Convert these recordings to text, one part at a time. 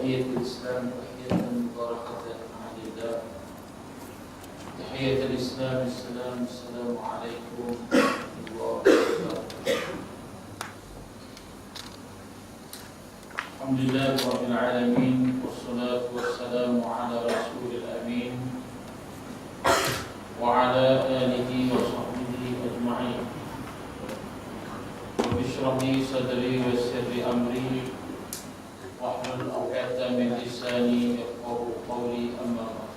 تحية الإسلام تحية مباركة عديدة. تحية الإسلام السلام عليكم ورحمة الله وبركاته. الحمد لله رب العالمين والصلاة والسلام على رسول الأمين وعلى آله وصحبه أجمعين. رب اشرح لي صدري ويسر لي أمري واحلل عقدة من لساني يفقهوا قولي. أما بعد.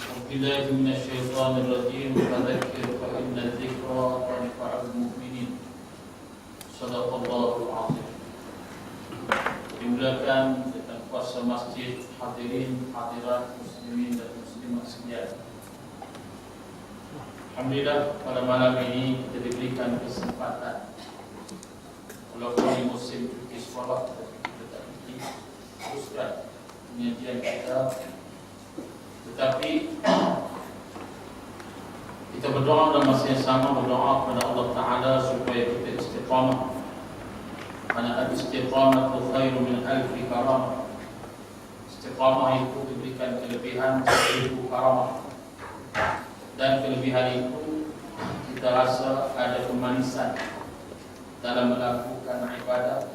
أعوذ بالله من الشيطان الرجيم. فذكر فإن الذكرى تنفع المؤمنين. صدق الله العظيم. Dimuliakan dengan kuasa masjid, hadirin, hadirat, muslimin dan muslimat sekalian. Alhamdulillah pada malam ini kita diberikan kesempatan. Walaupun di musim cuti sekolah, kita tak cuti teruskan penyajian kita. Tetapi kita berdoa dalam masa yang sama, berdoa kepada Allah Ta'ala supaya kita istiqamah. Karena al-istiqamah itu khairu min alfi karamah. Istiqamah itu diberikan kelebihan 1000 karamah. Dan kelebihan itu kita rasa ada kemanisan dalam melakukan ibadah.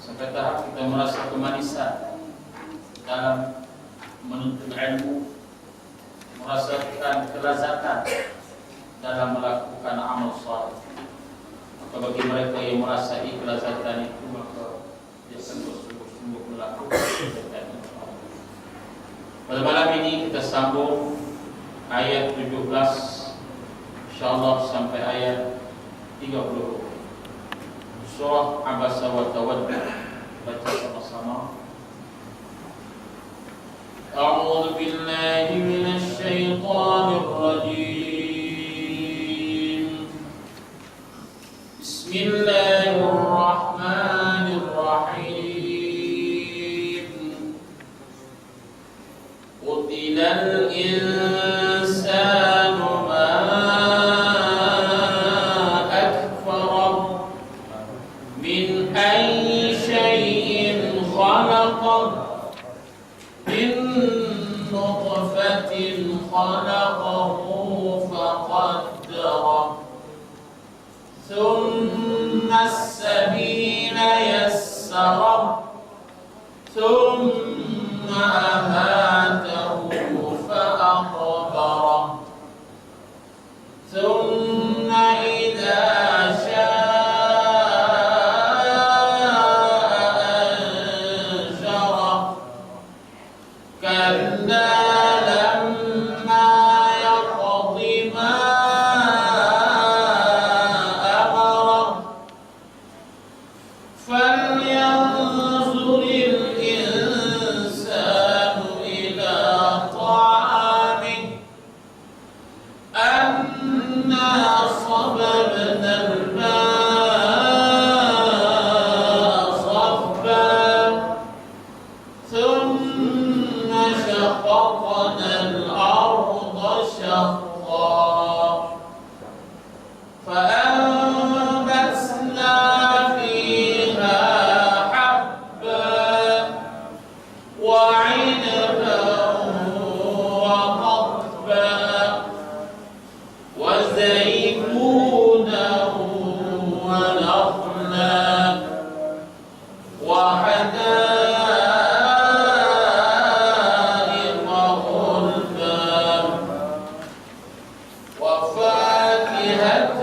Sampai tahap kita merasa kemanisan dalam menuntut ilmu, merasakan kelazatan dalam melakukan amal saleh. Maka bagi mereka yang merasai kelazatan itu, maka dia akan bersungguh-sungguh melakukan kebaikan. Pada malam ini kita sambung ayat 17 insyaallah sampai ayat 30 surah Abasa wa Tawadda. Baca sama-sama. A'udzu billahi minasy syaithanir rajim. Bismillahirrahmanirrahim. Qutilal insanu ma akfara min ayyi syai'in khalaqah min nutfatin khalaqahu faqaddara thumma as-sabila yassara thumma amatahu fa'aqbara thumma idza وفاكهة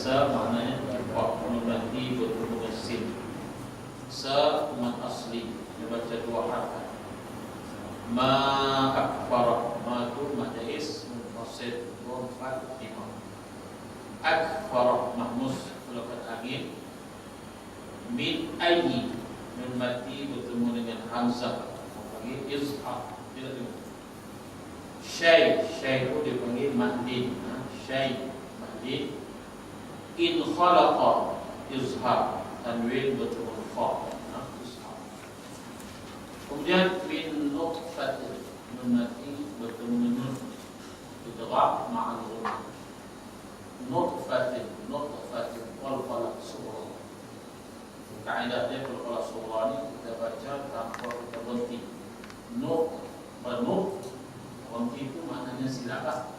Sa maknanya kifa, nun mati bertemu dengan sin. Sa mad asli dibaca dua harakat. Ma akfar, ma tu mad is munfasil wa fatimah. Akfar mahmus melakukan angin. Min ayyi, nun mati bertemu dengan hamzah panggil izhar, tidak dengar. Syai itu dipanggil mahdin. Syai mahdin. In khalaqa izhar, tanwin bertemu fa, izhar. Kemudian min nutfatin, nun mati bertemu dengan idgham ma'al ghunnah. Nutfatin wal qalaq sughra. Kaidah dia kalau qalaq sughra ni kita baca tanpa kita berhenti. Berhenti itu maknanya silap.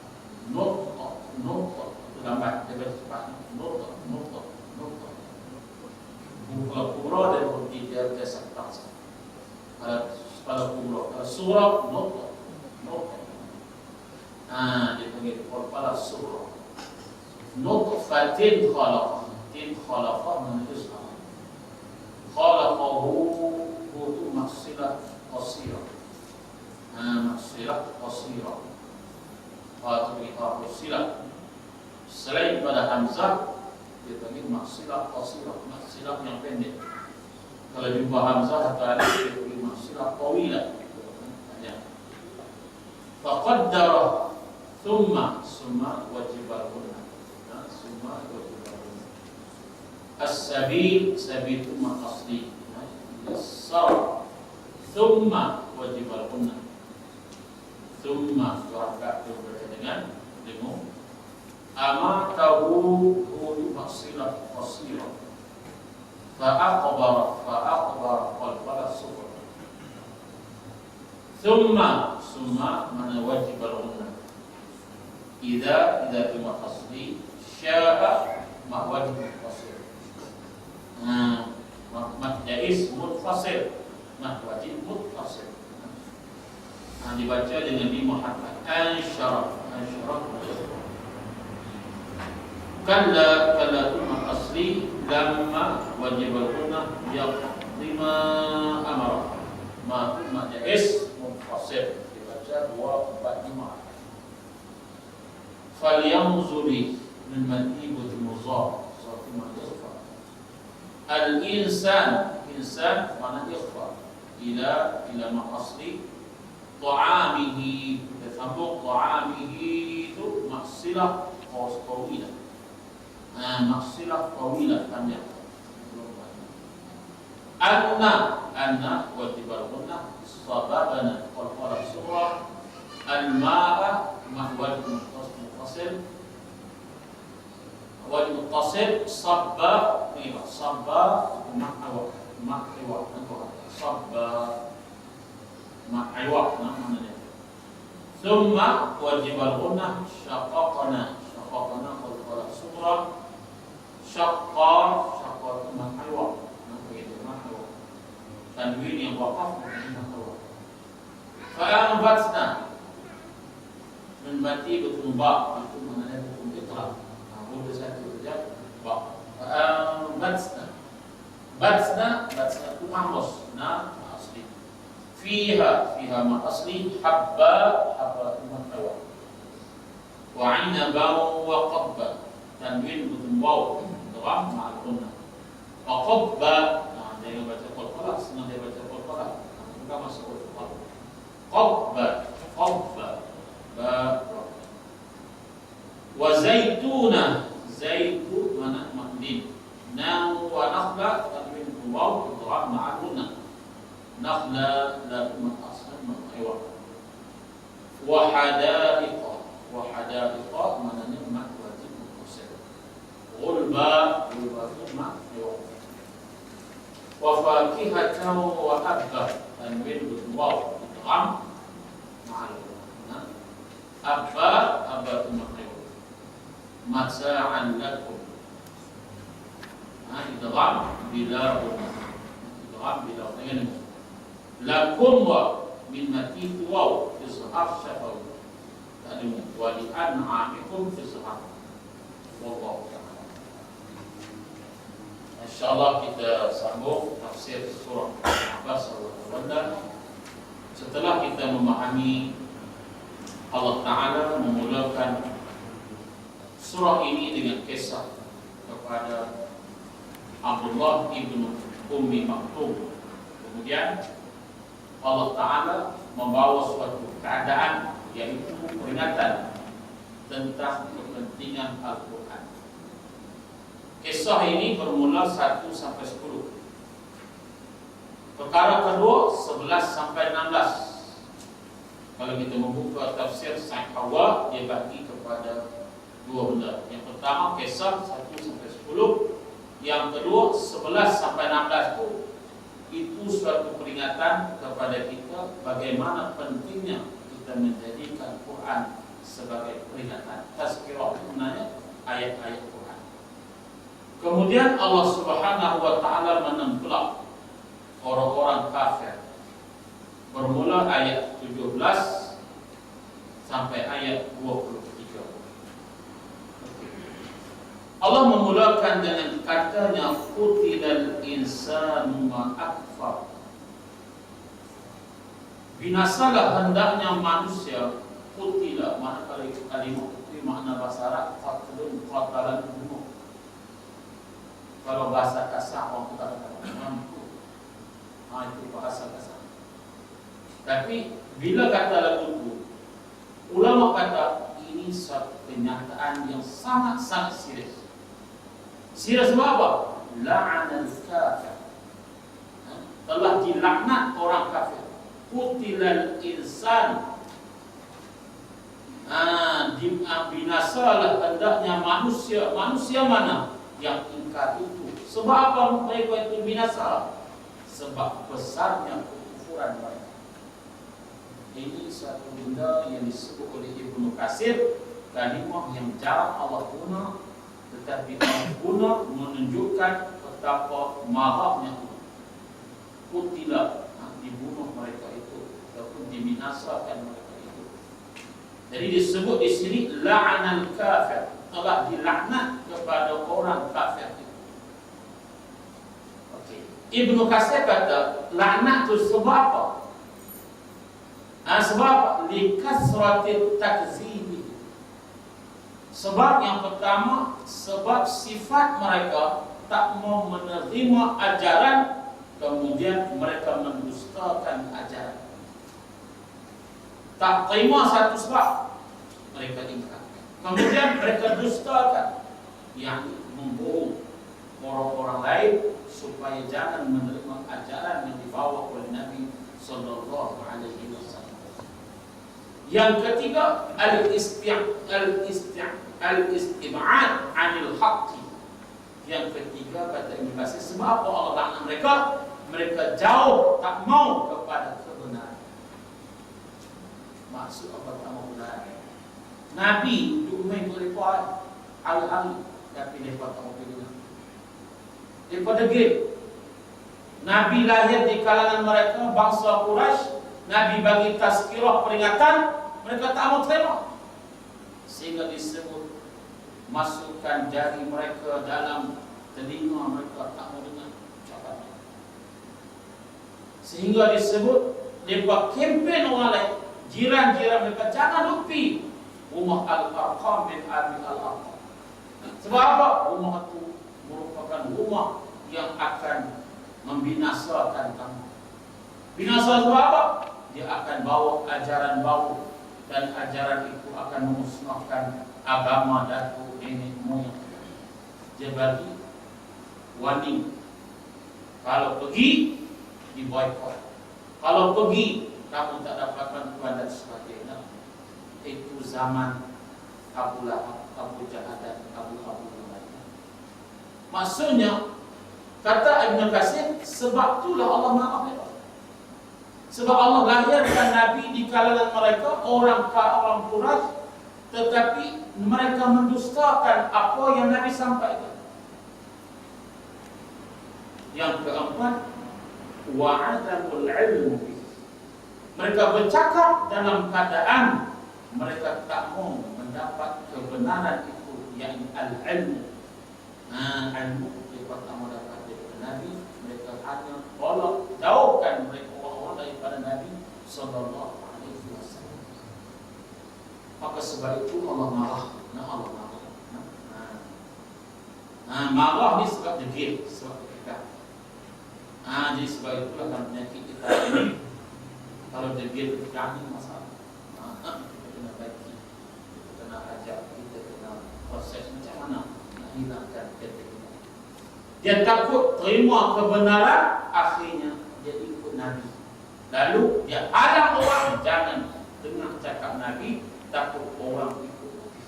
Itu lambat, dia baca cepat. Buka kubra dan berhenti dia biasa paksa. Kalau kubra, kalau surah dia panggil qalaq sughra. Nutfatin khalaqa, maknanya izhar. Khalaqahu itu maksilah qasirah. Maksilah qasirah. Maksilah. Selain pada hamzah, dia panggil maksilah qasirah, maksilah yang pendek. Kalau jumpa hamzah atau alif, dia panggil maksilah tawilah. Faqaddara summa wajib al-ghunnah. Summa wajib al-ghunnah. As-sabil itu mad asli. Sar summa wajib al-ghunnah. Summa harakat berkaitan dengan demo. Amatahu maksilah qasirah. Fa'aqbara qalqala sughra. Summa mana wajib al-ghunnah. Idza mad asli sya'a ma wajib al-qasir. Mad jaiz munfasil, mad wajib muttasil. Dibaca dengan 5 harakat. Ansyara. Kalla tu mad asli lamma wajib al-ghunnah yaqdima amara. Mad jaiz munfasil, dibaca 2, 4, 5. Falyanzuri min mati mudhar satu ikhfa. Al-insan mana ikhfa ila ma asli ta'amihi, disambung ta'amihi itu maksilah tawilah. Maksilah tawilah panjang. Anna wajib al-ghunnah sababana qalqala surah al-ma'a mahwal muttasil wal muttasil sabba ma'awa sabba ma'awa namanya. Thumma wajib al-ghunnah syaqaqana qalqala surah syaqqa ma'awa. Tanwin yang waqaf ma'awa. Fa'anbatna min mati bertemu ba, itu maknanya bertemu iqra. Boleh satu saja ba. Batsna itu mahmus, asli. Fiha ma asli habba itu mahwa. Wa 'inaban wa qabba, tanwin bertemu waw, dhamma ma'al ghunnah. Wa qabba, dia baca qalqala, senang dia baca qalqala. Bukan masuk qalqala. Qabba. Wa zaituna, zaitu mana mahdin. Wa nakhla tanwin waw dhamma ma'al ghunnah. Nakhla la aslan ma'awa. Wa hadaiqa mananya mad wajib muttasil. Ghulba ma'awa. Wa fakihatan wa abba, tanwin waw dhamma ma'al ghunnah. Abba itu ma'awa. Mata'an lakum. Idgham bila dengan lakum wa min mati waw izhar syafawi. Tadi wa li an'amikum izhar. Wallahu ta'ala. InsyaAllah kita sambung tafsir surah Al-Abbas Allah. Setelah kita memahami Allah Ta'ala memulakan surah ini dengan kisah kepada Abdullah ibn Ummi Maktum. Kemudian Allah Ta'ala membawa suatu keadaan, yaitu peringatan tentang kepentingan Al-Quran. Kisah ini bermula 1 sampai 10. Perkara kedua 11 sampai 16. Kalau kita membuka tafsir Said Hawa, dia bagi kepada dua benda. Yang pertama kisah 1 sampai 10. Yang kedua 11 sampai 16 itu suatu peringatan kepada kita bagaimana pentingnya kita menjadikan Quran sebagai peringatan. Tazkirah sebenarnya ayat-ayat Quran. Kemudian Allah Subhanahu wa taala menempelak orang-orang kafir. Bermula ayat 17 sampai ayat 23. Allah memulakan dengan katanya qutilal insanu ma akfar. Binasalah hendaknya manusia. Qutila, mana kalimat itu makna bahasa Arab qatlun, qatalan, bunuh. Kalau bahasa kasar orang kata mampu. Itu bahasa kasar. Tapi bila kata lagu itu, ulama kata ini satu kenyataan yang sangat-sangat serius. Serius apa? La'anal kafir. Telah dilaknat orang kafir. Qutilal insan. Binasalah hendaknya manusia. Manusia mana? Yang ingkar itu. Sebab apa mereka itu binasa? Sebab besarnya kekufuran mereka. Ini satu benda yang disebut oleh Ibnu Katsir, kalimah yang jarang Allah guna, tetapi Allah guna menunjukkan betapa marahnya kutila, dibunuh mereka itu ataupun dibinasakan mereka itu. Jadi disebut di sini la'anal kafir, telah dilaknat kepada orang kafir itu. Okey. Ibnu Katsir kata laknat itu sebab apa? Sebab likasratit takzibi. Sebab yang pertama, sebab sifat mereka tak mau menerima ajaran, kemudian mereka mendustakan ajaran. Tak terima satu sebab, mereka ingkar. Kemudian mereka dustakan, yang membohong orang-orang lain supaya jangan menerima ajaran yang dibawa oleh Nabi sallallahu alaihi wasallam. Yang ketiga, al-istib'ad 'anil haqqi. Yang ketiga kata Ibnu Katsir, sebab apa Allah laknat mereka? Mereka jauh, tak mau kepada kebenaran. Maksud apa tak mau kebenaran? Nabi diumumkan oleh Tuhan al-hal, tapi mereka tak mau kebenaran. Mereka degil. Nabi lahir di kalangan mereka bangsa Quraisy. Nabi bagi tazkirah peringatan, mereka tak mau terima. Sehingga disebut masukkan jari mereka dalam telinga mereka, tak mau dengar ucapan. Sehingga disebut mereka kempen orang lain, jiran-jiran mereka, jangan lupi rumah Al-Arqam bin Abi Al-Arqam. Sebab apa? Rumah itu merupakan rumah yang akan membinasakan kamu. Binasa sebab apa? Dia akan bawa ajaran baru, dan ajaran itu akan memusnahkan agama datuk nenek moyang. Dia bagi warning, kalau pergi diboykot, kalau pergi kamu tak dapat bantuan dan sebagainya. Itu zaman Abu Lahab, Abu Jahal dan Abu lainnya. Maksudnya kata Ibnu Katsir, sebab itulah Allah marah mereka. Sebab Allah lahirkan Nabi di kalangan mereka, orang Quraisy, tetapi mereka mendustakan apa yang Nabi sampaikan. Yang keempat, wa'adamul ilmu. Mereka bercakap dalam keadaan mereka tak mau mendapat kebenaran itu, yakni al-ilmu. Ilmu mereka tak mau dapat. hanya tolak, jauhkan mereka orang daripada Nabi sallallahu alaihi wasallam. Maka sebab itu Allah marah. Allah marah. Marah ni sebab degil, sebab kita. Jadi sebab itulah kan penyakit kita ini. Kalau degil kita ni masalah. Kita kena baiki, kita kena ajar, kita kena proses macam mana nak hilangkan ketegangan. Dia takut terima kebenaran, akhirnya dia ikut Nabi. Lalu dia halang orang jangan dengar cakap Nabi, takut orang ikut Nabi.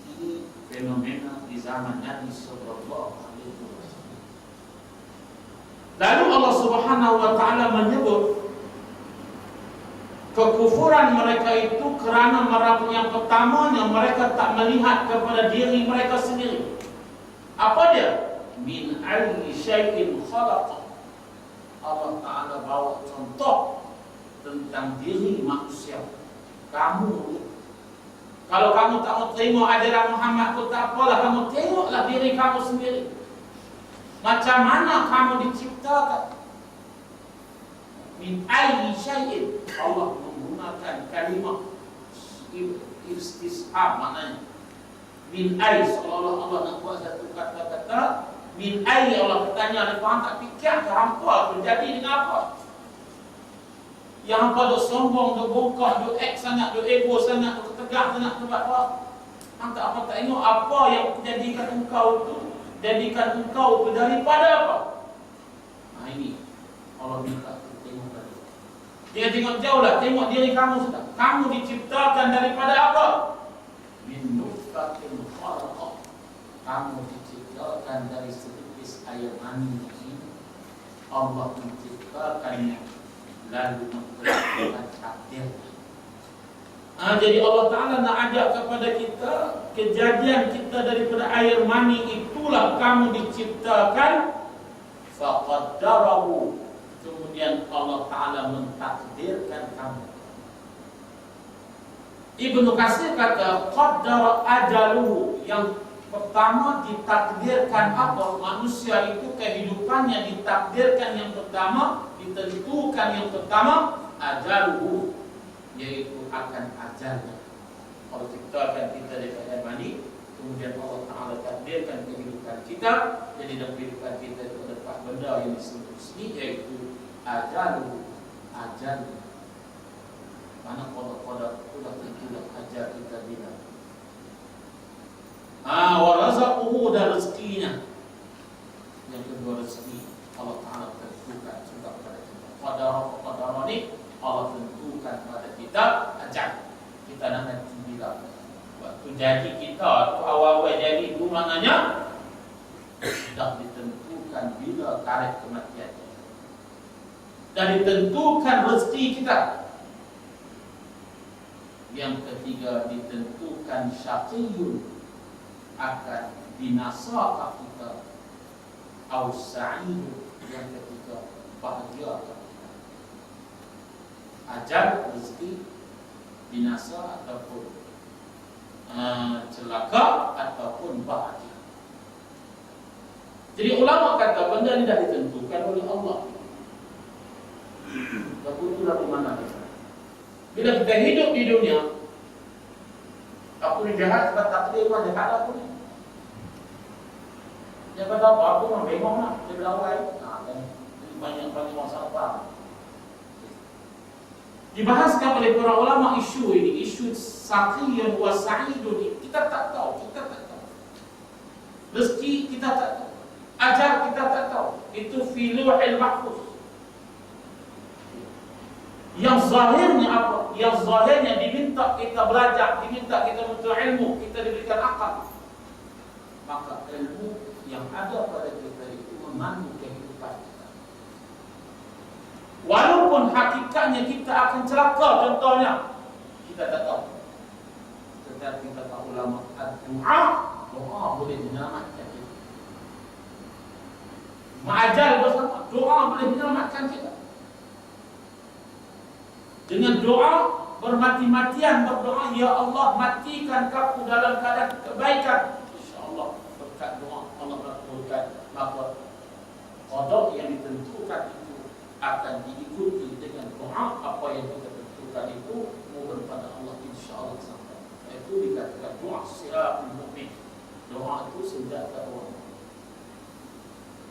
Ini fenomena di zaman Nabi sallallahu alaihi wasallam. Lalu Allah Subhanahu wa taala menyebut kekufuran mereka itu kerana yang pertamanya mereka tak melihat kepada diri mereka sendiri. Apa dia? Min ayyi syai'in khalaqa. Allah Ta'ala bawa contoh tentang diri manusia. Kamu, kalau kamu tak mau terima ajaran Muhammad pun tak apalah, kamu tengoklah diri kamu sendiri. Macam mana kamu diciptakan? Min ayyi syai'in. Allah menggunakan kalimah istishab, maknanya min ayyi, seolah-olah Allah nak buat satu kata-kata. Min ayyi, Allah bertanya, dia faham tak fikir ke hampa terjadi dengan apa? Yang hampa duk sombong, duk bongkak, duk sangat, duk ego sangat, duk tegak sangat, sebab apa? Hampa apa tak tengok apa yang menjadikan engkau itu, jadikan engkau itu daripada apa? Ini Allah minta kita tengok tadi. Jangan tengok jauh lah, tengok diri kamu sudah. Kamu diciptakan daripada apa? Min nutfatin khalaqah. Kamu diciptakan dari setetes air mani ini. Allah menciptakannya lalu memperlakukan takdirnya. Jadi Allah Ta'ala nak ajak kepada kita, kejadian kita daripada air mani itulah kamu diciptakan. Faqaddarahu, kemudian Allah Ta'ala mentakdirkan kamu. Ibnu Katsir kata qaddara ajaluhu, yang pertama ditakdirkan apa? Manusia itu kehidupannya ditakdirkan yang pertama, ditentukan yang pertama ajaluhu, yaitu akan ajalnya. Allah ciptakan kita daripada mani, kemudian Allah Ta'ala takdirkan kehidupan kita. Jadi dalam kehidupan kita itu ada 4 benda yang disebut sini, yaitu ajaluhu, ajal. Mana pada sudah tentulah ajal kita bila. Wa razaquhu, dan rezekinya. Yang kedua rezeki Allah Ta'ala tentukan juga pada kita. Qadara ni Allah tentukan pada kita ajal. Kita nak nanti bila. Waktu jadi kita tu awal-awal jadi itu maknanya sudah ditentukan bila tarikh kematian. Dan ditentukan rezeki kita. Yang ketiga ditentukan syaqiyun, akan binasa kita, au sa'id, yang ketiga bahagia kita. Ajal, rezeki, binasa ataupun celaka ataupun bahagia. Jadi ulama kata benda ini dah ditentukan oleh Allah. Kebetulan di mana kita? Bila kita hidup di dunia, aku ni jahat sebab takdir pun jahat aku ni. Dia kata apa? Aku memang bengong lah. Dia berlawai. Banyak masalah apa? Dibahaskan oleh para ulama isu ini, isu saqiyun wa sa'idun ini. Kita tak tahu. Rezeki kita tak tahu. Ajar kita tak tahu. Itu fi lauhil mahfuz. Yang zahirnya apa? Yang zahirnya diminta kita belajar, diminta kita menuntut ilmu, kita diberikan akal. Maka ilmu yang ada pada kita itu memandu kehidupan kita. Walaupun hakikatnya kita akan celaka, contohnya kita tak tahu. Tetapi kata ulama, doa boleh menyelamatkan kita. Ma'ajal bersama, doa boleh menyelamatkan kita. Dengan doa, bermati-matian berdoa, ya Allah matikan kamu dalam keadaan kebaikan. InsyaAllah berkat doa Allah melakukan, maka Qada yang ditentukan itu akan diikuti dengan doa. Apa yang kita tentukan itu mohon pada Allah, insya-Allah sampai. Itu dikatakan doa sirahul mukmin. Doa itu senjata orang.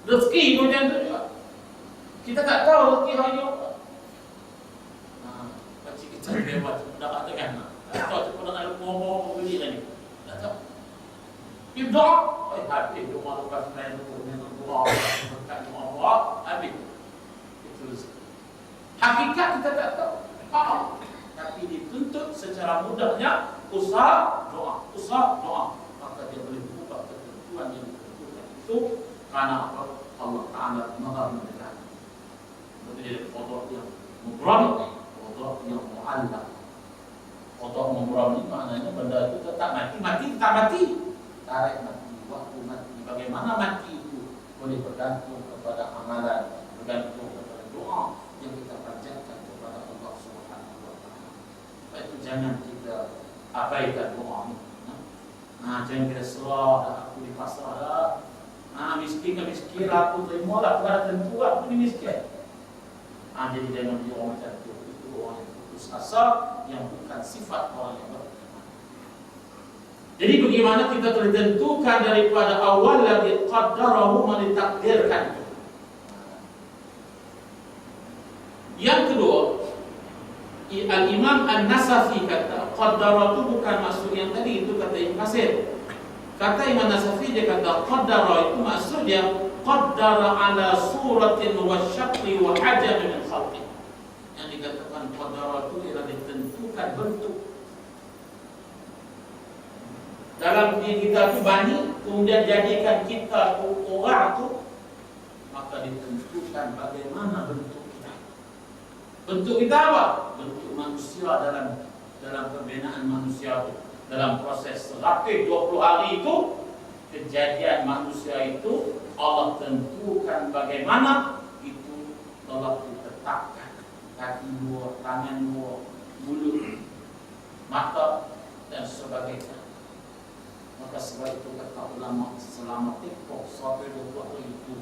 Rezeki kemudian itu juga. Kita tak tahu rezeki hari apa. Pasti kita lewat sudah ada kan. Tak tahu tu pernah ada ngomong beli lagi. Tak tahu. Kita doa, habis doa lepas main doa, berkat doa Allah, habis. Itu rezeki. Hakikat kita tak tahu. Tapi dituntut secara mudahnya usaha doa. Maka dia boleh buka ketentuan yang ditentukan itu karena apa? Allah Ta'ala Maha mendengar. Berarti dia qada yang mubram, qada yang mu'allaq. Qada mubram ini maknanya benda itu tetap mati, tarik mati, waktu mati. Bagaimana mati itu boleh bergantung kepada amalan, bergantung kepada doa yang kita panjatkan kepada Allah Subhanahu wa Ta'ala. Sebab itu jangan kita abaikan doa ini. Jangan kita serah, aku di pasrah dah. Miskin aku terima lah, kepada tentu aku ni miskin. Jadi jangan dia orang macam itu. Itu orang yang putus asa, yang bukan sifat orang yang beriman. Jadi bagaimana kita telah tentukan daripada awal lagi qaddarahu, ditakdirkan. Yang kedua, Al-Imam An-Nasafi kata qaddara itu bukan maksud yang tadi, itu kata Ibn Katsir. Kata Imam Nasafi, dia kata qaddara itu maksudnya qaddara ala suratin wa syakli wa hajam min khalqi. Yang dikatakan qaddara itu ialah ditentukan bentuk. Dalam diri kita itu bani, kemudian jadikan kita orang itu, maka ditentukan bagaimana bentuk kita. Bentuk kita apa? Bentuk manusia dalam pembinaan manusia itu. Dalam proses 120 hari itu, kejadian manusia itu Allah tentukan bagaimana itu telah ditetapkan. Kaki dua, tangan dua, mulut, mata dan sebagainya. Maka sebab itu kata ulama, selama tempoh 120 hari itu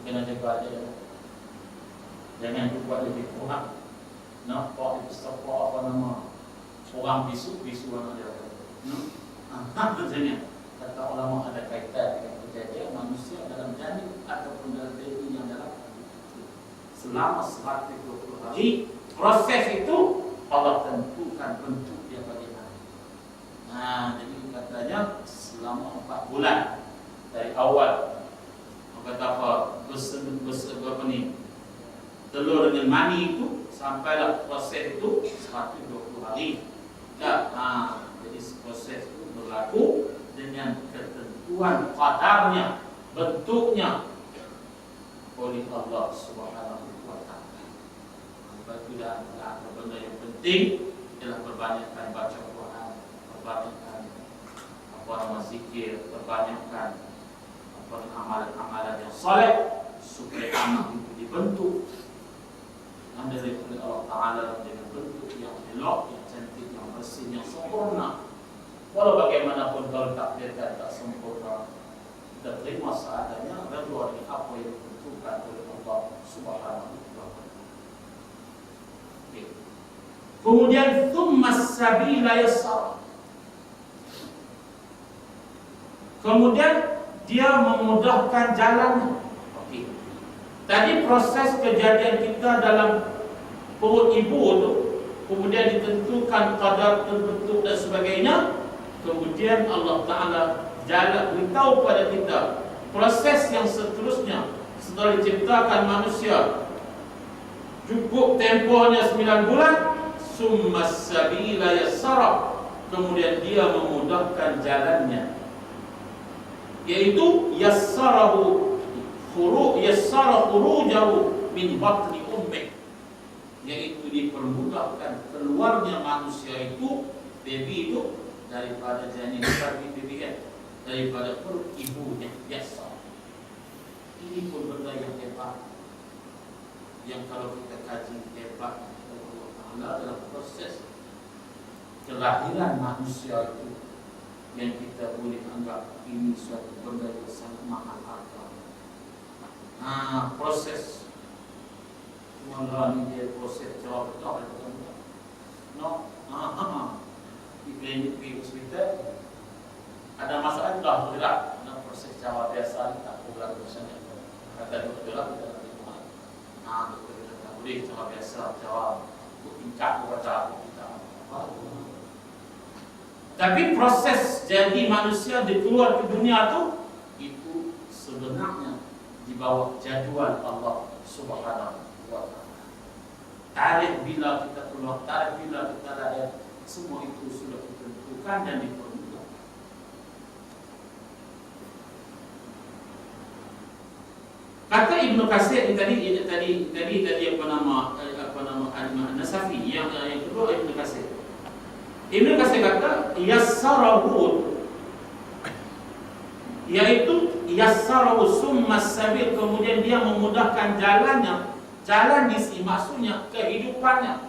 kena jaga aja. Jangan buat lebih kurang. Nampak itu apa nama orang bisu orang dia. Maksudnya kata ulama ada kaitan dengan kejadian manusia dalam janin ataupun dalam baby yang dalam selama 120 hari. Proses itu Allah tentukan bentuk dia bagaimana. Jadi katanya selama 4 bulan dari awal, kata apa, berapa ni telur dengan mani itu sampailah proses itu 120 hari. Jadi proses itu berlaku dengan ketentuan qadarnya, bentuknya oleh Allah Subhanahu wa Ta'ala. Sebab itu dah ada benda yang penting ialah perbanyakkan baca Quran, perbanyakkan zikir, perbanyakkan amalan-amalan yang soleh supaya anak itu dibentuk dari Allah Ta'ala dengan bentuk yang elok, yang cantik, yang bersih, yang sempurna. Walau bagaimanapun kalau takdirkan tak sempurna, kita terima seadanya, redha dengan apa yang ditentukan oleh Allah Subhanahu wa Ta'ala. Kemudian tsummas sabila yassara. Kemudian dia memudahkan jalan. Tadi proses kejadian kita dalam perut ibu itu, kemudian ditentukan kadar terbentuk dan sebagainya. Kemudian Allah Ta'ala beritahu pada kita proses yang seterusnya setelah diciptakan manusia. Cukup tempohnya 9 bulan. Summas sabila yassara. Kemudian dia memudahkan jalannya, yaitu yassara khurujahu min batni ummih, yaitu dipermudahkan keluarnya manusia itu, baby itu daripada janin baby kan, daripada perut ibunya. Biasa. Ini pun benda yang hebat, yang kalau kita kaji hebat Allah Ta'ala dalam proses kelahiran manusia itu, yang kita boleh anggap ini suatu benda yang sangat mahal harga. Proses mengalami dia proses jawab betul no, di hospital ada masalah dah bergerak, proses jawab biasa tak bergerak biasanya. Kata doktor lah kita nanti buat. Doktor kita tak boleh jawab biasa jawab, tingkat baca kita. Tapi proses jadi manusia di keluar ke dunia itu sebenarnya di bawah jadual Allah Subhanahu wa Ta'ala. Tarikh bila kita keluar, tarikh bila kita lahir, semua itu sudah ditentukan dan dipermudah. Kata Ibnu Katsir tadi apa nama Nasafi yang kedua Ibnu Katsir. Ibnu Katsir kata yassarahu, yaitu yassarahu summa sabil, kemudian dia memudahkan jalannya, jalan di sini maksudnya kehidupannya,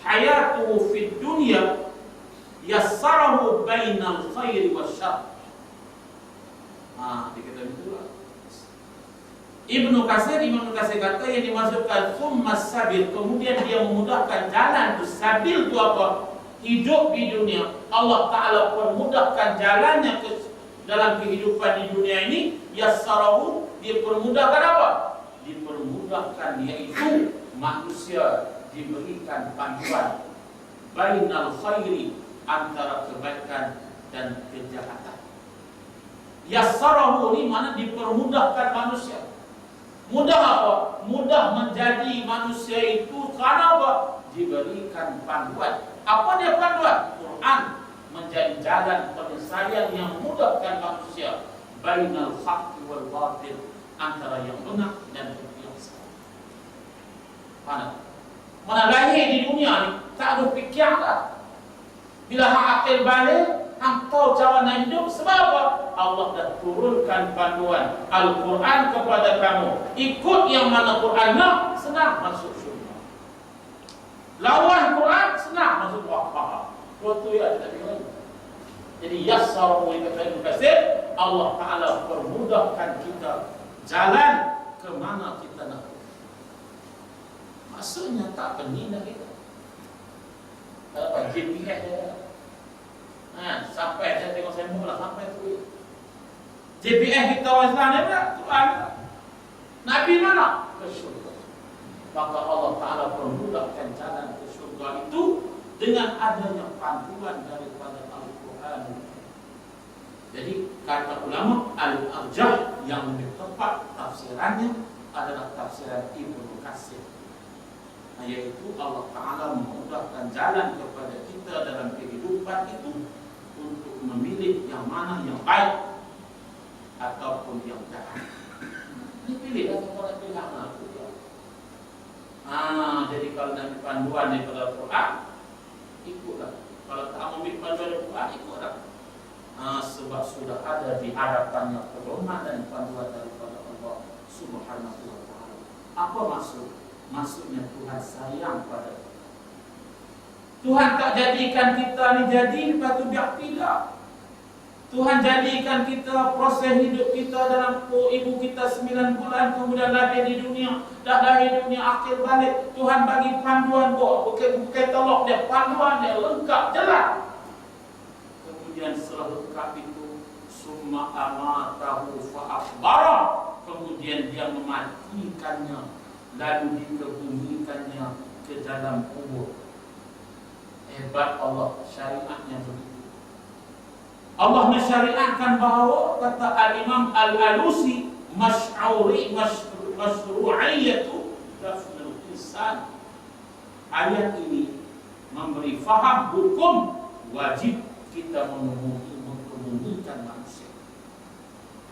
hayatuhu fid dunya yassarahu bainal khairi wasyarr. Dikatakan itulah Ibnu Katsir kata yang dimaksudkan summa sabil, kemudian dia memudahkan jalan itu. Sabil itu apa? Hidup di dunia. Allah Ta'ala permudahkan jalannya ke dalam kehidupan di dunia ini. Yassarahu, dia permudahkan apa? Dipermudahkan, yaitu manusia diberikan panduan bainal khairi, antara kebaikan dan kejahatan. Yassarahu ini mana dipermudahkan manusia. Mudah apa? Mudah menjadi manusia itu karena apa? Diberikan panduan. Apa dia panduan? Quran menjadi jalan penyelesaian yang memudahkan manusia bainal haqqi wal batil, antara yang benar dan yang salah. Mana lahir di dunia ni tak ada fikir dah. Bila hak akil balik, hang tahu cara nak hidup. Sebab apa? Allah dah turunkan panduan Al-Quran kepada kamu. Ikut yang mana Quran nak, senang masuk syurga. Lawan Quran, senang masuk neraka. Itu ya tidak bingung. Jadi yassarahu kata Ibnu Katsir, Allah Ta'ala permudahkan kita jalan ke mana kita nak. Maksudnya tak pening dah kita. Apa GPS dia. Sampai saya tengok saya mula sampai tu. GPS kita orang Islam ni tak? Tuhan. Nabi mana? Ke syurga. Maka Allah Ta'ala permudahkan jalan ke syurga itu dengan adanya panduan daripada Al-Quran. Jadi kata ulama Al-Arjah yang lebih tepat tafsirannya adalah tafsiran Ibnu Katsir, yaitu Allah Ta'ala memudahkan jalan kepada kita dalam kehidupan itu untuk memilih yang mana yang baik ataupun yang jahat. Ini pilihlah kepada pilihan aku. Jadi kalau nak panduan daripada Al-Quran, ikutlah. Kalau tak ambil panduan Al-Quran, ikutlah. Sebab sudah ada di hadapannya pedoman dan panduan daripada Allah Subhanahu wa Ta'ala. Apa maksud? Maksudnya Tuhan sayang pada kita. Tuhan tak jadikan kita ni jadi batu biak, tidak. Tuhan jadikan kita proses hidup kita dalam ibu kita 9 bulan, kemudian lahir di dunia. Dah lahir di dunia, akhir balik. Tuhan bagi panduan bukan tolok dia, panduan dia lengkap, jelas. Kemudian setelah lengkap itu, summa amatahu fa'akbara, kemudian dia mematikannya, lalu dikebumikannya ke dalam kubur. Hebat Allah, syariatnya begitu. Allah mensyariatkan bahawa, kata Al-Imam Al-Alusi, masyru'iyatu dafnul insan. Ayat ini memberi faham hukum wajib kita mengebumikan manusia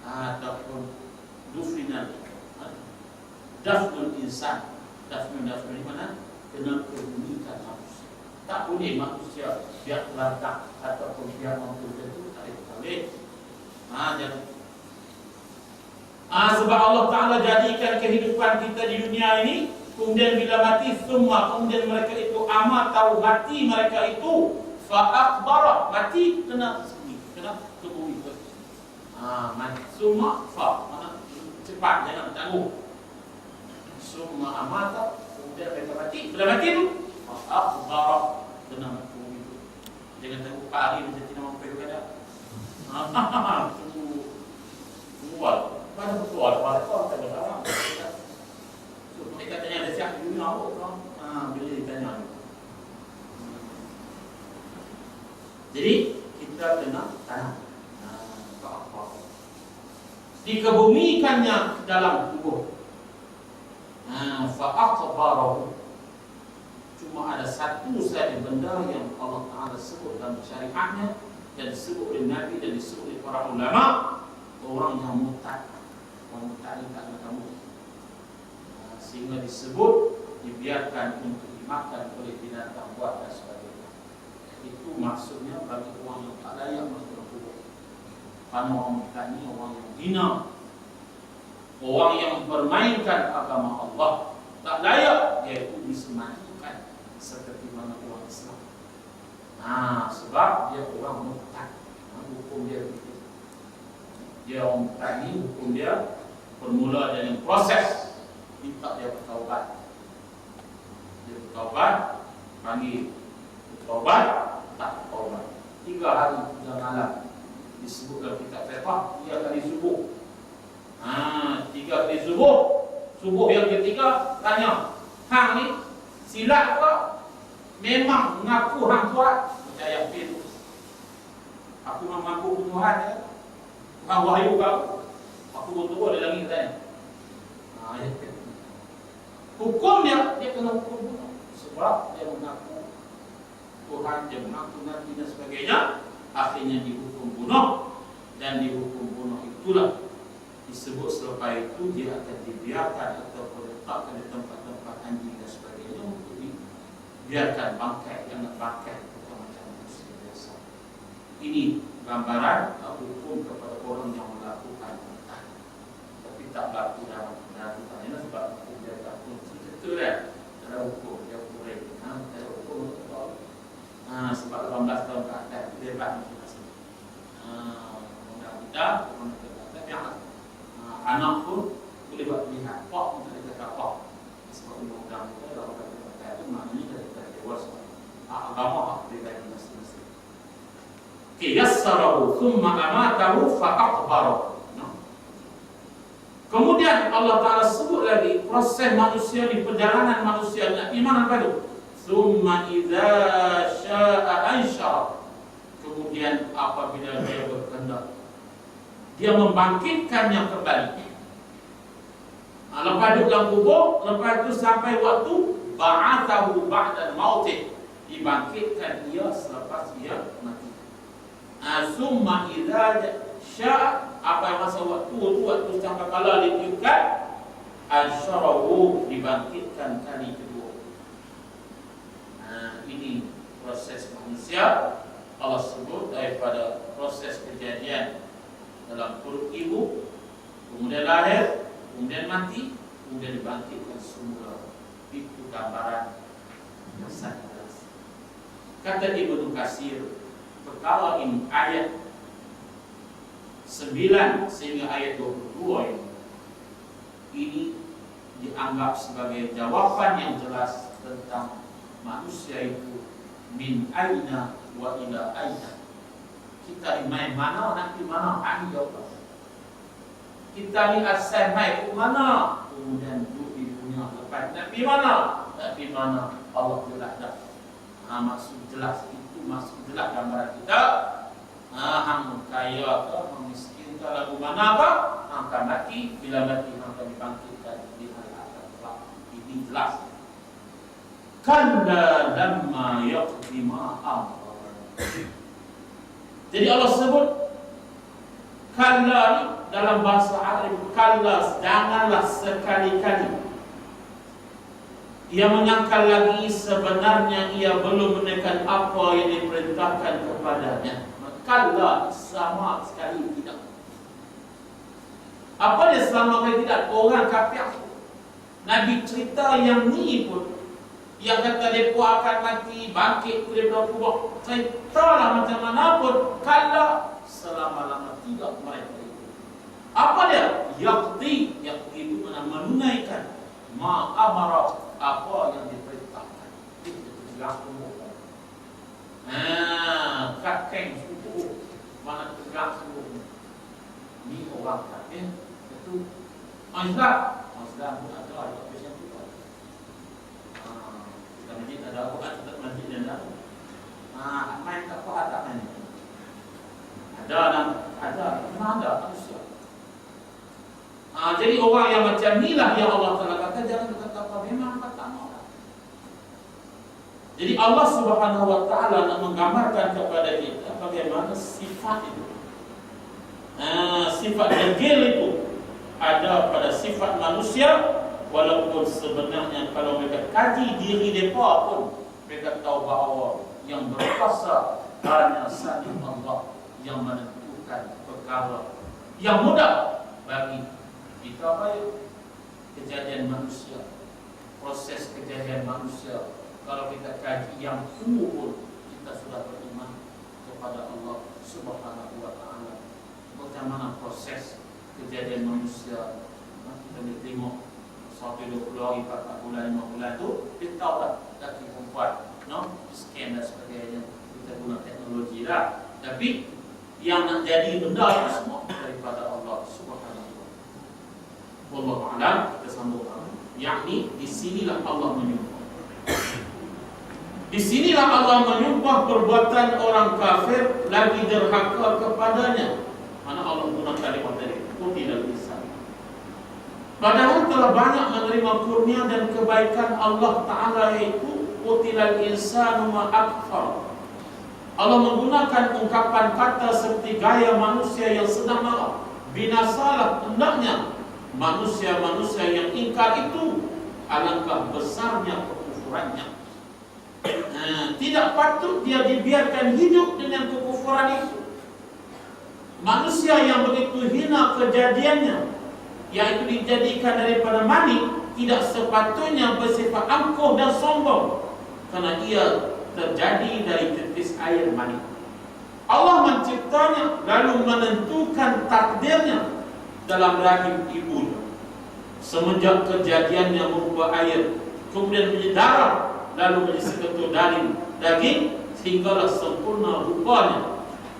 ataupun dufnul insan. Dafnul di mana? Kena kebumikan manusia. Tak boleh manusia biar terlantak ataupun biar mampu itu. Sebab Allah Ta'ala jadikan kehidupan kita di dunia ini, kemudian bila mati semua, kemudian mereka itu amat tahu mati mereka itu fa'akbara, mati kena sini, kena ke bumi. Mati semua mana cepat, jangan tangguh. Summa amata, kemudian mereka mati. Bila mati itu, akhbarah, benar mati itu. Jangan tangguh Pak Ali macam tidak mampu berkata. Tunggu mana betul orang tak bersama. So mereka tanya ada siapa dulu nak? Bila ditanya. Jadi kita kena tanam. Dikebumikannya dalam tubuh. Fa'aqbarahu. Cuma ada satu saja benda yang Allah Ta'ala sebut dalam syariatnya dan disebut oleh Nabi dan disebut oleh para ulama, orang yang murtad. Orang murtad ini tak ada kamu. Sehingga disebut dibiarkan untuk dimakan oleh binatang buas dan sebagainya. Itu maksudnya bagi orang yang tak layak masuk dalam kubur. Karena orang murtad ini orang yang hina, orang yang mempermainkan agama Allah, tak layak dia itu disematikan seperti mana orang Islam. Sebab dia orang murtad. Hukum dia begitu. Dia orang murtad ini, hukum dia bermula dengan proses minta dia bertaubat. Dia bertaubat, panggil bertaubat, tak bertaubat. 3 hari 3 malam disebut dalam kitab fiqh, 3 kali subuh. 3 kali subuh. Subuh yang ketiga tanya, hang ni silap ke? Memang mengaku hang kuat. Percaya itu. Aku mengaku Tuhan ya. Tuhan wahyu kau. Aku betul di langit tadi. Hukum dia kena hukum bunuh. Sebab dia mengaku Tuhan, dia mengaku Nabi dan sebagainya. Akhirnya dihukum bunuh. Dan dihukum bunuh itulah disebut selepas itu dia akan dibiarkan atau diletakkan di tempat-tempat anjing dan sebagainya untuk dibiarkan bangkai, jangan bangkai macam manusia biasa. Ini gambaran hukum kepada orang yang melakukan murtad tapi tak berlaku dalam kehidupan ini sebab hukum dia tak kunci betul kan? Ada hukum dia boleh, ada hukum betul. Sebab 18 tahun ke atas bebas masing-masing. Undang-undang orang kata biar anak pun boleh buat pilihan. Pak pun tak ada kata pak. Sebab undang-undang kita dalam kata itu maknanya kita dewasa. Agama hak pribadi masing-masing. Yassarahu thumma amatahu fa'aqbarahu. Kemudian Allah Ta'ala sebut lagi proses manusia di perjalanan manusia nak iman apa itu? Thumma idza sya'a ansyara. Kemudian apabila dia berkehendak dia membangkitkannya kembali. Lepas duduk dalam kubur, lepas itu sampai waktu ba'athahu ba'da mautih, dibangkitkan dia selepas dia mati. Summa idza sya'a, apa masa waktu sampai kala ditiupkan, ansyarahu, dibangkitkan kali kedua. Ini proses manusia. Allah sebut daripada proses kejadian dalam perut ibu, kemudian lahir, kemudian mati, kemudian dibangkitkan semula. Itu gambaran yang sangat jelas. Kata Ibnu Katsir, perkara ini ayat 9 sehingga ayat 22 ini dianggap sebagai jawaban yang jelas tentang manusia itu min aina wa ila aina. Kita ni main mana, nak pergi mana? Ini jawab. Kita ni asal main ke mana? Kemudian duduk di dunia lepas. Nak pergi mana? Nak pergi mana? Allah jelas dah. Maksud jelas. Itu maksud jelas gambaran kita. Hang kaya ke, hang miskin ke, lagu mana ke? Hang akan mati. Bila mati, hang akan dibangkitkan di hari akhirat. Ini jelas. Kalla lamma yaqdi ma amara. Jadi Allah sebut kalla ni dalam bahasa Arab, kalla, janganlah sekali-kali. Ia menyangkal lagi sebenarnya ia belum menekan apa yang diperintahkan kepadanya. Kalla, sama sekali tidak. Apa dia sama sekali tidak? Orang kafir. Nabi cerita yang ni pun, yang kata mereka akan mati, bangkit daripada kubur, ceritalah macam mana pun, kalau selama-lama tidak mereka itu. Apa dia? Yaqdi itu menunaikan ma amara, apa yang diperintahkan. Itu tegak semua. Kakek suku mana tegak semua. Ini orang kakek itu Islam pun ada macam tu. Kita masjid ada Al-Quran, kita masjid ada. Main tak apa ada main. Ada manusia. Jadi orang yang macam inilah yang Allah Taala kata jangan berkata apa memang kata orang. Jadi Allah Subhanahu Wa Taala nak menggambarkan kepada kita bagaimana sifat itu. Sifat degil itu ada pada sifat manusia, walaupun sebenarnya kalau mereka kaji diri mereka pun mereka tahu bahawa yang berkuasa hanya satu Allah yang menentukan perkara yang mudah bagi kita. Baik kejadian manusia, proses kejadian manusia, kalau kita kaji yang pun kita sudah beriman kepada Allah Subhanahu Wa Taala. Bagaimana proses kejadian manusia, kita boleh tengok sampai 20 hari, 4 bulan, 5 bulan tu kita tahu lah laki perempuan, scan dan sebagainya, kita guna teknologi lah. Tapi yang nak jadi benda itu semua daripada Allah Subhanahu Wa Taala. Wallahu a'lam. Kita sambung. Yakni di sinilah Allah menyumpah. Di sinilah Allah menyumpah perbuatan orang kafir lagi derhaka kepadanya. Mana Allah guna kalimat dari Qutilal insan. Padahal telah banyak menerima kurnia dan kebaikan Allah Ta'ala, yaitu Qutilal insanu ma akfar. Allah menggunakan ungkapan kata seperti gaya manusia yang sedang marah. Binasalah hendaknya manusia-manusia yang ingkar itu, alangkah besarnya kekufurannya. Tidak patut dia dibiarkan hidup dengan kekufuran itu. Manusia yang begitu hina kejadiannya, yaitu dijadikan daripada mani, tidak sepatutnya bersifat angkuh dan sombong, karena ia terjadi dari tetes air mani. Allah menciptanya lalu menentukan takdirnya dalam rahim ibunya. Semenjak kejadiannya berupa air, kemudian menjadi darah, lalu menjadi seketul daging, sehinggalah sempurna rupanya.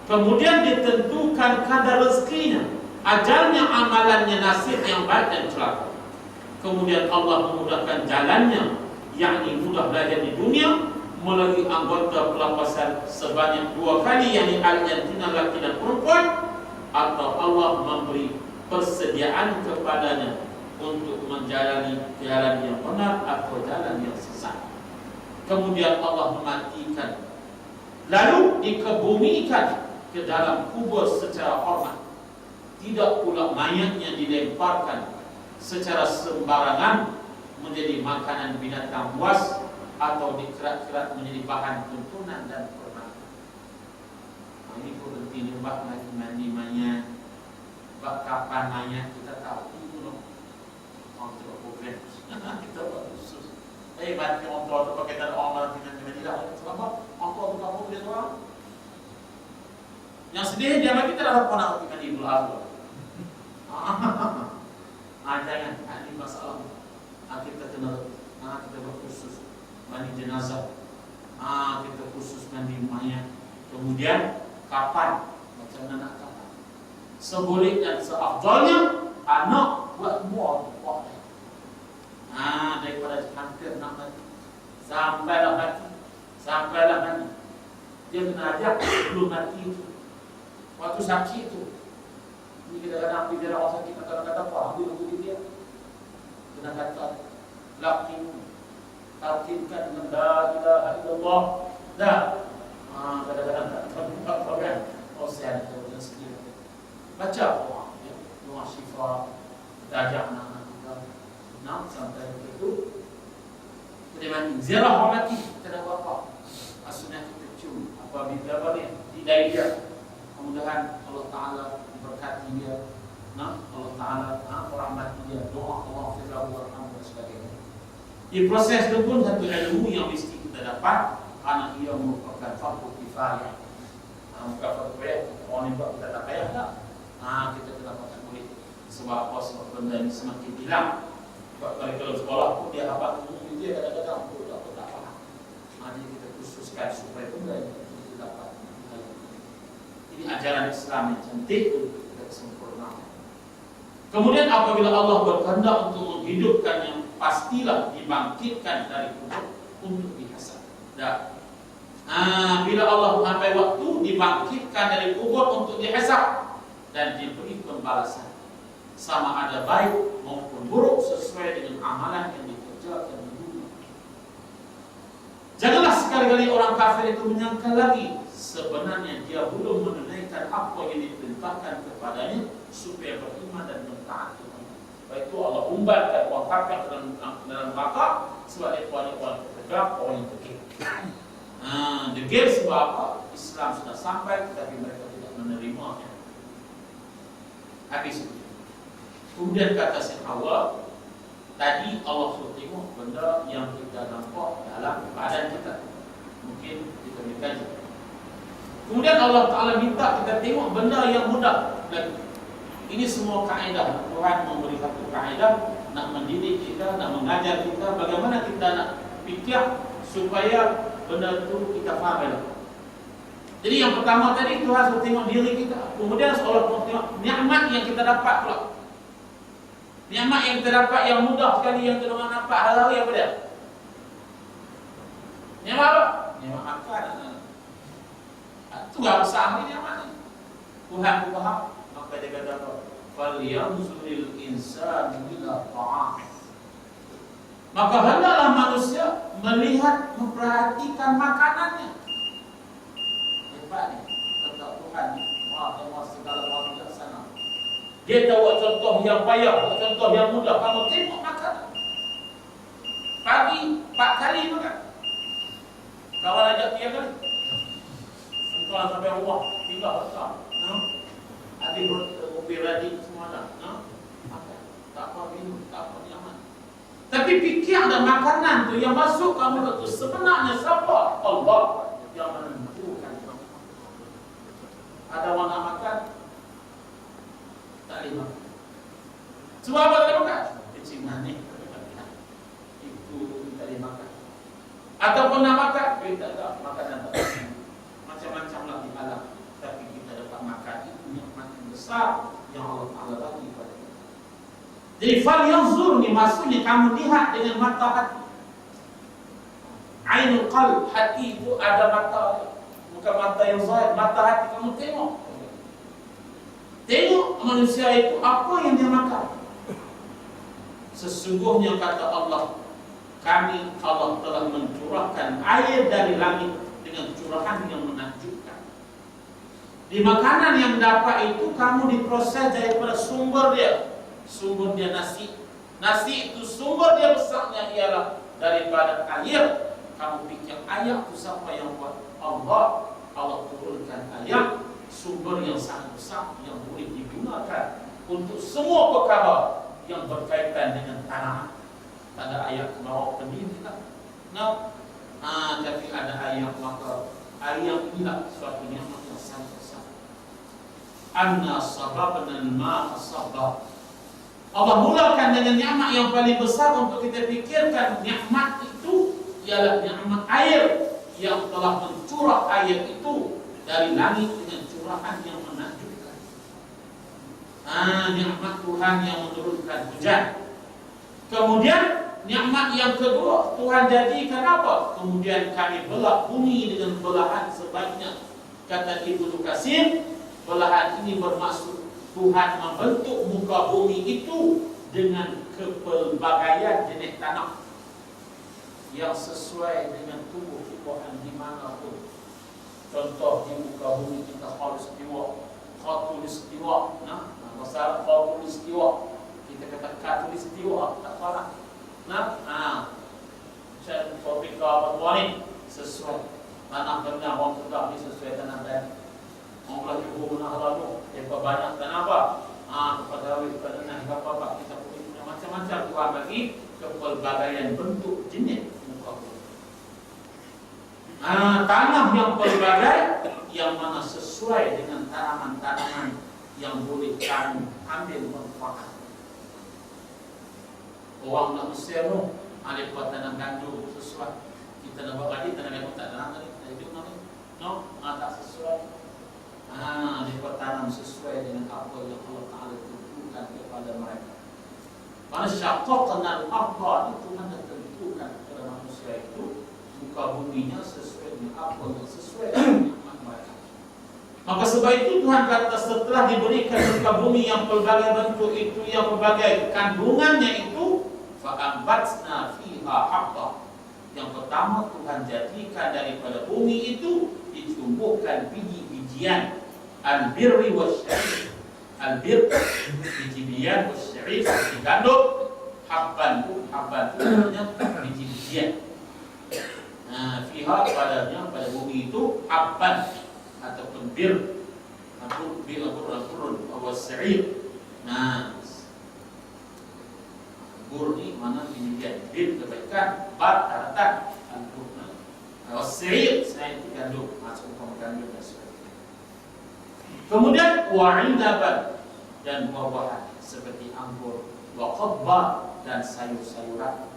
Kemudian ditentukan kadar rezekinya, ajalnya, amalannya, nasib yang baik dan celaka. Kemudian Allah memudahkan jalannya, yakni mudah belajar di dunia melalui anggota pelapasan sebanyak 2 kali, yakni al-jantina laki dan perempuan, atau Allah memberi persediaan kepadanya untuk menjalani jalan yang benar atau jalan yang sesat. Kemudian Allah mematikan, lalu dikebumikan ke dalam kubur secara hormat. Tidak pula mayatnya dilemparkan secara sembarangan menjadi makanan binatang buas atau dikerat-kerat menjadi bahan tuntunan dan permainan. Ini berhenti nyembah lagi mandi mayat. Bak kapan mayat kita tahu itu loh. Untuk program kita buat khusus. Mati orang tua tu pakai dan orang dengan tidak. Sebab orang tua tu kamu dia orang. Yang sedih dia lagi tidak dapat nak dengan Idul Adha. Jangan, ini masalah. Kita kena, kita berkhusus mandi jenazah. Kita khusus mandi mayat. Kemudian kapan? Macam mana nak kapan? Seboleh dan seafdalnya anak buat muat. Daripada hampir nak mati, sampailah mati. Dia kena ajak sebelum mati itu. Waktu sakit itu, ini kadang-kadang bila orang sakit kadang-kadang apa? Ambil dia, kena kata lakin tarkibkan dengan la ilaha illallah. Kadang-kadang tak tahu kan? Saya ada tahu sendiri. Baca doa syifa, kita ajak anak-anak kita, sampai begitu. Kemudian ziarah mati, kita dah buat apa? As-sunnah kita cium apabila balik tidak dia. Mudah-mudahan Allah Ta'ala berkati dia, Allah Ta'ala merahmati dia, doa Allah firlahu warhamhu dan sebagainya. Di proses itu pun satu ilmu yang mesti kita dapat, karena ia merupakan fardu kifayah. Bukan fardu kifayah, orang yang buat kita tak payah tak? Kita kena pakai boleh. Sebab apa? Sebab benda ini semakin hilang. Sebab kalau sekolah pun dia apa? Dia kadang-kadang pun tak faham. Jadi kita khususkan supaya benda ini kita dapat. Ini ajaran Islam yang cantik untuk kita sempurna. Kemudian apabila Allah berkehendak untuk menghidupkan yang pastilah dibangkitkan dari kubur untuk dihisab. Bila Allah sampai waktu dibangkitkan dari kubur untuk dihisab dan diberi pembalasan sama ada baik maupun buruk sesuai dengan amalan yang dikerjakan di dunia. Janganlah sekali-kali orang kafir itu menyangka lagi sebenarnya dia belum menunaikan apa yang diperintahkan kepadanya supaya beriman dan mentaati. Baik itu Allah umbarkan orang kafir dalam neraka sebab dia orang tegak, orang yang tegak. Degil sebab apa? Islam sudah sampai tetapi mereka tidak menerimanya. Habis itu. Kemudian kata Syekh Hawa, tadi Allah sudah tengok benda yang kita nampak dalam badan kita. Mungkin kita dikaji. Kemudian Allah Ta'ala minta kita tengok benda yang mudah lagi. Ini semua kaedah. Tuhan memberi satu kaedah nak mendidik kita, nak mengajar kita bagaimana kita nak fikir supaya benda itu kita faham. Jadi yang pertama tadi Tuhan sudah tengok diri kita. Kemudian Allah tengok nikmat yang kita dapat pula. Nikmat yang kita dapat yang mudah sekali yang kita nampak hari-hari apa dia? Nikmat apa? Nikmat makan. Itu gak besar ni nikmat ni. Tuhan pun faham. Maka dia kata apa? Falyanzuril insanu ila ta'am. Maka hendaklah manusia melihat, memperhatikan makanannya. Hebat ni. Kata Tuhan ni. Wah, Allah segala orang bijaksana. Dia tahu contoh yang payah, contoh yang mudah. Kamu tengok makan. Pagi 4 kali makan. Kawan ajak 3 kali. Tuan sampai rumah 3 besar. Habis kopi ready semua dah. Makan. Tak apa minum, tak apa nyaman. Tapi fikir dan makanan tu yang masuk kamu tu sebenarnya siapa? Allah yang menentukan. Ada orang nak makan tak boleh makan. Sebab apa tak boleh makan? Kecil manis. Itu tak boleh makan. Ataupun nak makan, kita tak makanan tak boleh. Macam-macam lah di alam. Tapi kita dapat makan itu nikmat yang besar yang Allah Ta'ala bagi kepada kita. Jadi fal yanzur ni maksudnya kamu lihat dengan mata hati. Ainul qalb, hati itu ada mata. Bukan mata yang zahir, mata hati kamu tengok. Tengok manusia itu apa yang dia makan. Sesungguhnya kata Allah, kami Allah telah mencurahkan air dari langit dengan curahan yang menakjubkan. Di makanan yang dapat itu kamu diproses daripada sumber dia. Sumber dia nasi. Nasi itu sumber dia besarnya ialah daripada air. Kamu fikir air itu siapa yang buat? Allah. Allah turunkan air. Sumber yang sangat besar yang boleh digunakan untuk semua perkara yang berkaitan dengan tanaman. Tak ada ayat bawa pening kita. Tapi ada ayat maka ayat inilah suatu nikmat yang sangat besar. Anna sababna al-ma'a sabab. Allah mulakan dengan nikmat yang paling besar untuk kita fikirkan. Nikmat itu ialah nikmat air yang telah mencurah air itu dari langit dengan curahan yang menakjubkan. Nikmat Tuhan yang menurunkan hujan. Kemudian nikmat yang kedua Tuhan jadikan apa? Kemudian kami belah bumi dengan belahan sebanyak. Kata Ibnu Katsir, belahan ini bermaksud Tuhan membentuk muka bumi itu dengan kepelbagaian jenis tanah yang sesuai dengan tumbuh-tumbuhan di mana pun. Contoh di muka bumi kita khatulistiwa. Masalah khatulistiwa kita kata khatulistiwa tak salah. Macam topika apa ni sesuai tanah benda orang tegak ni sesuai tanah dan orang lagi guna lalu dia banyak tanah apa kepada kepada nak apa kita punya macam-macam Tuhan bagi kepelbagaian bentuk jenis muka bumi. Tanah yang pelbagai yang mana sesuai dengan tanaman-tanaman yang boleh kami ambil manfaat. Orang nak Mesir tu ada buat tanam gandum sesuai. Kita nak buat padi tanam gandum tak tanam tadi. Hidup nak ni. No, tak sesuai. Dia buat tanam sesuai dengan apa yang Allah Taala tentukan kepada mereka. Mana syaqaqna al-ardha itu Tuhan dah tentukan kepada manusia itu muka buminya sesuai dengan apa yang sesuai dengan mereka. Maka sebab itu Tuhan kata setelah diberikan muka bumi yang pelbagai bentuk itu, yang pelbagai kandungannya itu, fa'ambatna fiha habba. Yang pertama Tuhan jadikan daripada bumi itu ditumbuhkan biji-bijian al-birri wasy'ir. Al-bir biji-bijian, wasy'ir seperti gandum, habban itu namanya biji-bijian. Fiha padanya pada bumi itu habban ataupun bir, wasy'ir. Bur ni mana biji-bijian, bir kebaikan, bat haratan, wasy'ir saya itu gandum, masuk ke gandum dan sebagainya. Kemudian wa'inaban dan buah-buahan seperti anggur, wa qadba dan sayur-sayuran.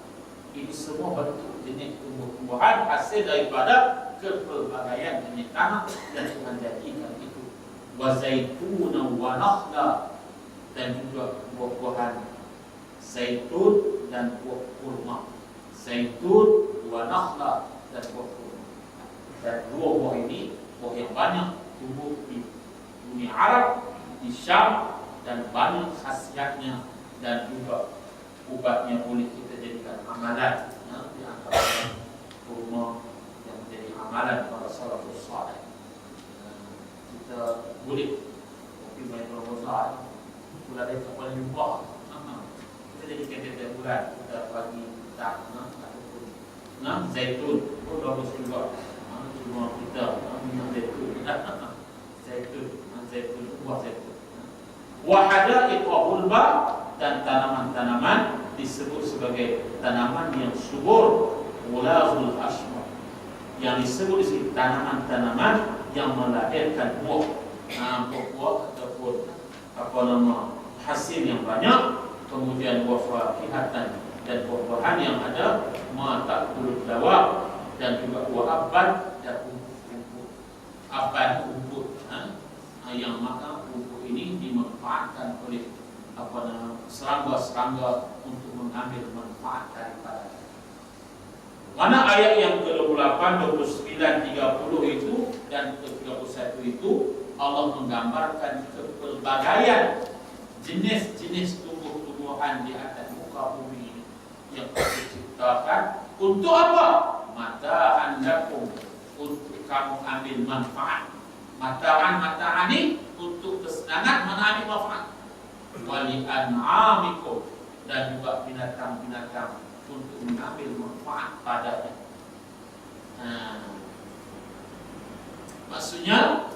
Ini semua bentuk jenis tumbuh-tumbuhan hasil daripada kepelbagaian jenis tanah dan Tuhan jadikan itu. Wa zaitunan wa nakhla dan juga buah-buahan zaitun dan buah kurma. Zaitun wa nakhla dan buah kurma. Dan dua buah ini buah yang banyak tumbuh di bumi Arab, di Syam, dan banyak khasiatnya dan juga ubatnya boleh kita jadikan amalan. Di antara kurma yang menjadi amalan para salafus saleh. Kita boleh kopi banyak berbuat, bulan dia tak boleh lupa. Kita jadikan tiap bulan kita bagi tak ataupun zaitun pun bagus juga. Cuma kita minum zaitun. Zaitun, buah zaitun. Wahada'iq hulba dan tanaman-tanaman disebut sebagai tanaman yang subur, ulazul asmar. Yang disebut di sini tanaman-tanaman yang melahirkan buah. Buah ataupun hasil yang banyak, kemudian buah fakihatan dan buah-buahan yang ada mata kulit dawa dan juga buah abad dan rumput. Abad rumput. Yang maka rumput ini dimanfaatkan oleh serangga-serangga untuk mengambil manfaat daripada. Mana ayat yang ke-28, 29, 30 itu dan ke-31 itu Allah menggambarkan kepelbagaian jenis-jenis tumbuh-tumbuhan di atas muka bumi ini yang diciptakan untuk apa? Mata'an lakum, untuk kamu ambil manfaat. Mata'an ini untuk kesenangan mengambil manfaat. Wali an'amikum dan juga binatang-binatang untuk mengambil manfaat padanya. Maksudnya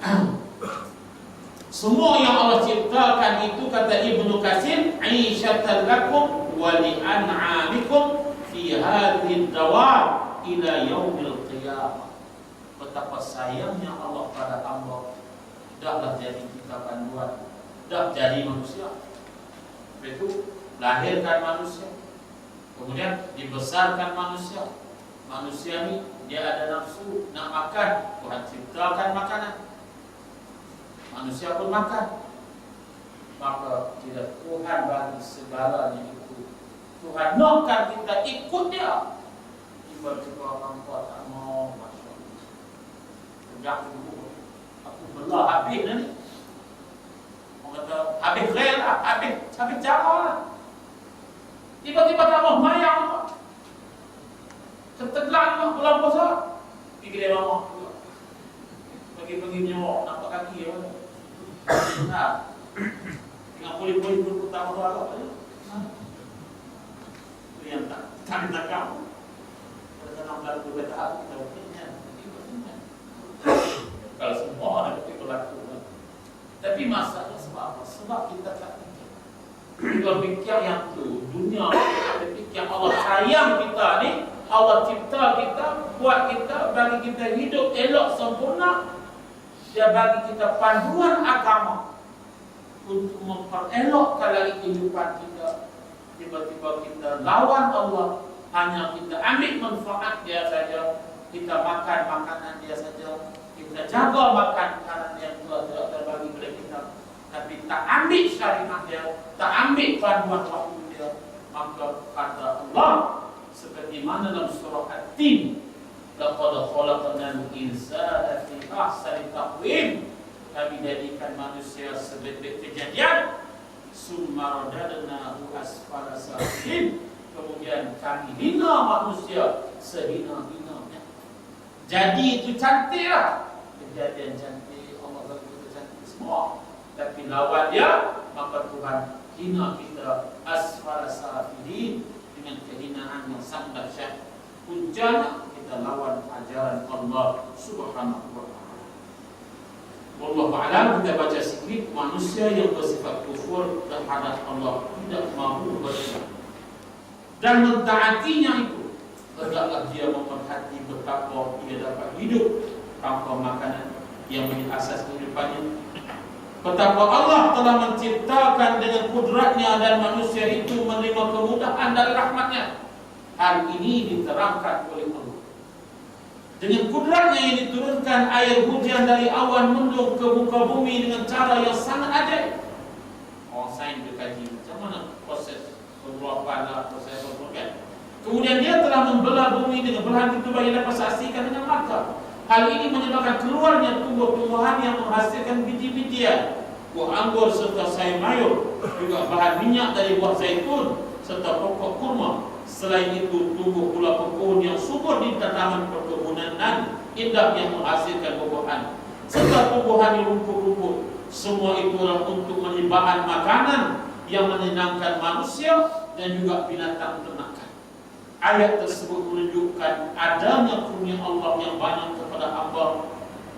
semua yang Allah ciptakan itu kata Ibnu Katsir, aisyatan lakum wa li an'amikum fi hadhihi ad-dawar ila yaumil qiyamah. Betapa sayangnya Allah pada hamba. Dahlah jadi kita panduan, dah jadi manusia. Itu lahirkan manusia, kemudian dibesarkan manusia. Manusia ni dia ada nafsu nak makan, Tuhan ciptakan makanan. Manusia pun makan. Maka tidak Tuhan bagi segalanya itu. Tuhan nakkan kita ikut dia. Tiba-tiba hampa tak mau, Masya Allah. Sejak dulu aku belah habis ni. Orang kata habis rel lah, habis cara lah. Tiba-tiba tak mau mayang. Setelah ni bulan puasa pergi dia lama juga. Pergi-pergi nyok nampak kaki apa. Nah, dengan boleh-boleh pun utama Allah aja. Itu yang tak kamu. Kalau nak berlaku kata aku kita punya. Kalau semua ada itu berlaku. Tapi masalah sebab apa? Sebab kita tak fikir. Kita fikir yang tu dunia, kita fikir Allah sayang kita ni. Allah cipta kita, buat kita, bagi kita hidup elok sempurna. Dia bagi kita panduan agama. untuk memperelokkan lagi kehidupan kita. Tiba-tiba kita lawan Allah, hanya kita ambil manfaat dia saja, kita makan makanan dia saja, kita jaga makan makanan yang telah terbagi kepada kita, tapi tak ambil syariat dia, tak ambil panduan wahyu dia, maka kata Allah seperti mana dalam surah At-Tin, laqad khalaqnal insana fi ahsani taqwim, kami jadikan manusia sebaik-baik kejadian, summa radadnahu asfala safilin, kemudian kami hina manusia sehina-hinanya. Jadi itu cantiklah, kejadian cantik, Allah bagi kita cantik semua, tapi lawan dia maka Tuhan hina kita asfala safilin dengan kehinaan yang sangat dahsyat. Puncanya kita lawan ajaran Allah Subhanahu wa ta'ala. Wallahu a'lam. Kita baca sikit, manusia yang bersifat kufur terhadap Allah, tidak mahu beriman dan mentaatinya itu, hendaklah dia memerhati betapa dia dapat hidup tanpa makanan yang menjadi asas kehidupannya, betapa Allah telah menciptakan dengan kudratnya dan manusia itu menerima kemudahan dari rahmatnya. Hal ini diterangkan oleh Allah. Dengan kudratnya yang diturunkan air hujan dari awan mendung ke muka bumi dengan cara yang sangat ajaib. Orang sains berkaji macam mana proses pembuatan, proses pembuatan. Kemudian dia telah membelah bumi dengan belahan itu bagi dapat saksikan dengan mata. Hal ini menyebabkan keluarnya tumbuh-tumbuhan yang menghasilkan biji-bijian, buah anggur serta sayur mayur, juga bahan minyak dari buah zaitun serta pokok kurma. Selain itu tumbuh pula pohon yang subur di tanaman perkebunan dan indah yang menghasilkan buah-buahan serta tumbuhan yang rumput-rumput. Semua itu adalah untuk menjadi bahan makanan yang menyenangkan manusia dan juga binatang ternakan. Ayat tersebut menunjukkan adanya kurnia Allah yang banyak kepada hamba.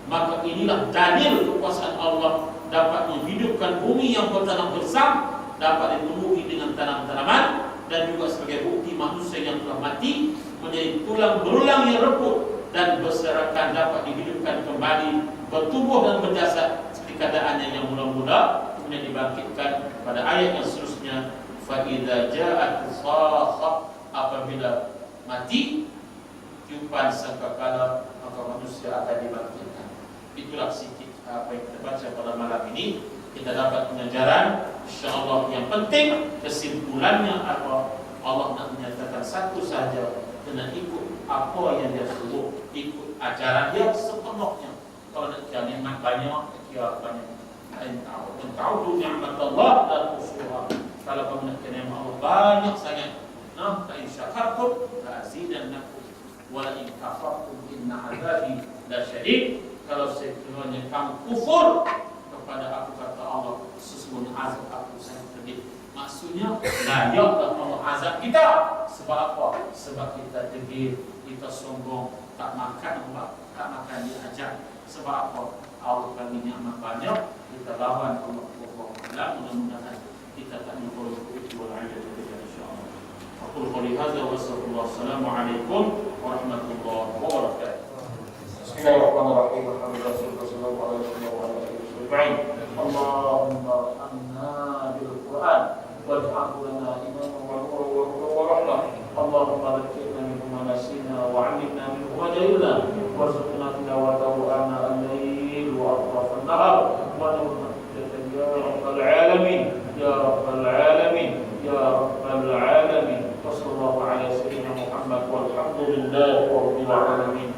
Maka inilah dalil kekuasaan Allah dapat menghidupkan bumi yang bertanam bersam, dapat ditumbuhi dengan tanam-tanaman, dan juga sebagai bukti manusia yang telah mati menjadi tulang berulang yang reput dan berserakan dapat dihidupkan kembali, bertubuh dan berjasad seperti keadaannya yang mula-mula, kemudian dibangkitkan. Pada ayat yang seterusnya, fa idza ja'at sakhah, apabila mati tiupan sangkakala, maka manusia akan dibangkitkan. Itulah sedikit apa yang kita baca pada malam ini. Kita dapat pengajaran insya-Allah yang penting. Kesimpulannya apa? Allah nak menyatakan satu saja, kena ikut apa yang dia suruh, ikut ajaran dia sepenuhnya. Kalau nak kira nikmat banyak, kira banyak. Tahu tu nikmat Allah dan usuha. Kalau kamu nak kira nikmat Allah banyak sangat, nah, fa in syakartum la azidannakum wa in kafartum inna azabi lasyadid. Kalau sekiranya kamu kufur kepada aku, kata Allah, sesungguhnya azab aku sangat pedih. Maksudnya layaklah Allah azab kita. Sebab apa? Sebab kita degil, kita sombong, tak makan Allah, tak makan diajar. Sebab apa? Allah bagi nikmat banyak, kita lawan Allah. Mudah-mudahan kita tak menyuruh itu wal-'adad insyaallah. Aku qouli hadza wa sallallahu alaikum warahmatullahi wabarakatuh. Bismillahirrahmanirrahim. Alhamdulillah wassalatu ala rasulillah wa ala alihi wasallam. Allahumma arhamna bil Qur'an waj'alhu lana imaman wa nuran wa rahmah. Allahumma dhakkirna minhu ma nasina wa 'allimna minhu ma jahilna warzuqna tilawatahu ana al-lail wa atraf an-nahar wa nurna ya rabbal alamin ya rabbal alamin ya rabbal alamin. Wassallallahu ala sayyidina Muhammad walhamdulillahi rabbil alamin.